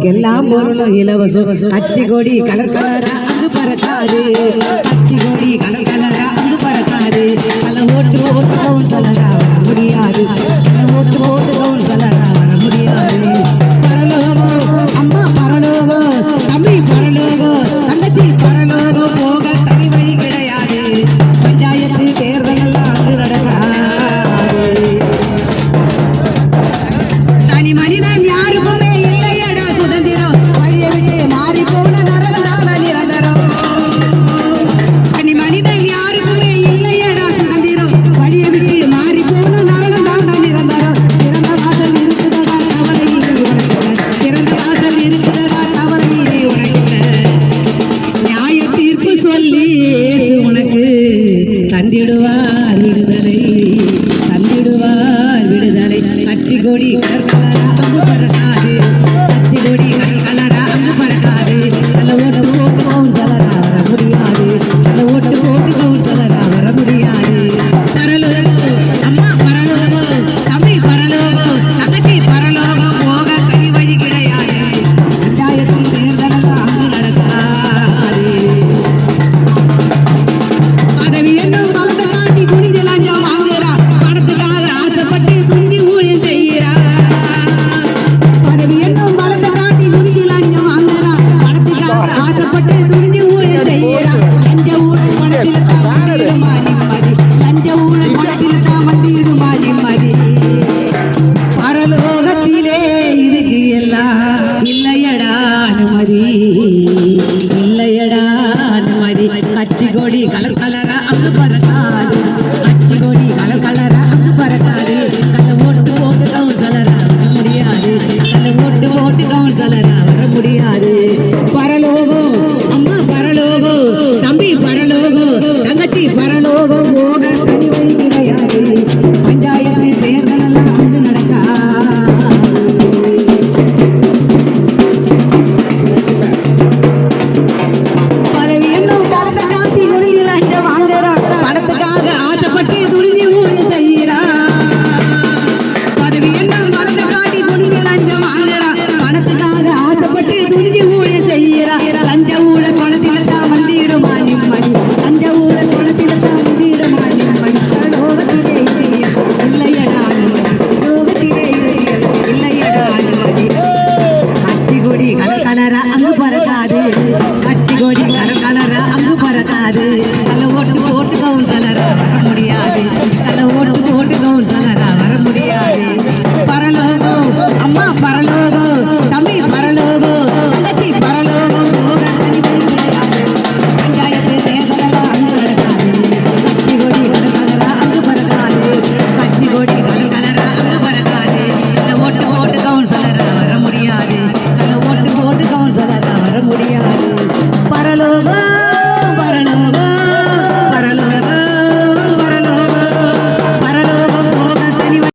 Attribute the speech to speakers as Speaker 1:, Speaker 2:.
Speaker 1: உனக்கெல்லாம் பொருளும் இலவசம் அச்சி கொடி கலர் கலரா அங்கு பறக்காது அச்சி கொடி கலர் கலரா அங்கு பறக்காது பல ஓட்டு ஓட்டு கவுன்சலரா வர முடியாது பல ஓட்டு ஓட்டு கவுன்சலரா வர முடியாது பரலோகம் அம்மா பரலோகம் தம்பி பரலோகம் தங்கச்சி பரலோகம் போக தனி வழி கிடையாது பஞ்சாயத்து தேர்தல் எல்லாம் அங்கு நடக்காது தனி மனிதன் யாருக்குமே இல்லையடா சுதந்திரம் வழியை விட்டு மாறி போன நரகதான நிரந்தரம் தனி மனிதன் யாருக்குமே இல்லையடா சுதந்திரம் வழியை விட்டு மாறி போன நரகதான நிரந்தரம் திறந்த வாசல் இருக்குதடா கவலை உனக்கு திறந்த வாசல் இருக்குதடா கவலை உனக்கு நியாய தீர்ப்பு சொல்லி உனக்கு தந்திடுவார் விடுதலை தந்திடுவார் விடுதலை அச்சி கொடி கலரா அங்கு பறக்காது அச்சி கொடி கலரா அங்கு பறக்காது நல்ல ஓட்டு போட்டு கவுன்சலரா வர முடியாது நல்ல ஓட்டு போட்டு கவுன்சலரா வர முடியாது பரலோகம் அம்மா பரலோகம் தம்பி பரலோகம் தங்கச்சி பரலோகம் போக தனி வழி கிடையாது பஞ்சாயத்தில் தேர்தலெல்லாம் அங்கு நடக்காது பதவி என்னும் பணத்தை காட்டி குனிஞ்சு லஞ்சம் வாங்குறா பணத்துக்காக ஆசைப்பட்டு துண்டி ஊழியம் செய்கிறா பதவி என்னும் பணத்தை காட்டி குனிஞ்சு லஞ்சம் வாங்குறா பணத்துக்காக ஆசைப்பட்டு துண்டி ஊழியம் செய்கிறா லஞ்ச ஊழல் பணத்தில் தான் வந்திடுமா நிம்மதி லஞ்ச ஊழல் பணத்தில் தான் வந்திடுமா நிம்மதி பரலோகத்திலே இதுக்கு எல்லாம் இல்லையடா அனுமதி இல்லையடா அனுமதி அச்சி கொடி கலர் கலரா அங்கு பறக்காது அச்சி கொடி கலர் கலரா அங்கு பறக்காது கல்ல ஓட்டு ஓட்டு கவுன்சலரா வர முடியாது கல்ல ஓட்டு ஓட்டு கவுன்சலரா வர முடியாது பரலோகம் அம்மா பரலோகம் தம்பி பரலோகம் தங்கச்சி பரலோகம் போக தனி வழி கிடையாது பஞ்சாயத்து தேர்தல் எல்லாம் அங்கு நடக்காது பதவி என்னும் பணத்தை காட்டி நுழைஞ்சு லஞ்சம் வாங்குறா பணத்துக்காக ஆசைப்பட்டு துணிஞ்சு ஊழல் செய்கிறா பதவி என்னும் பணத்தை காட்டி நுழைஞ்சு லஞ்சம் வாங்குறா பணத்துக்காக ஆசைப்பட்டு துணிஞ்சு ஊழல் செய்கிறா லஞ்ச ஊழல் பணத்தில் தான் வந்திடுமா நிம்மதி லஞ்ச ஊழல் பணத்தில் தான் வந்திடுமா நிம்மதி லோகத்திலே இல்லையடா லோகத்திலே இல்லையடா நிம்மதி அச்சி கொடி கலர் கலரா அங்கு பறக்காது அச்சி கொடி கலர் கலரா அங்கு பறக்காது நல்ல ஓட்டு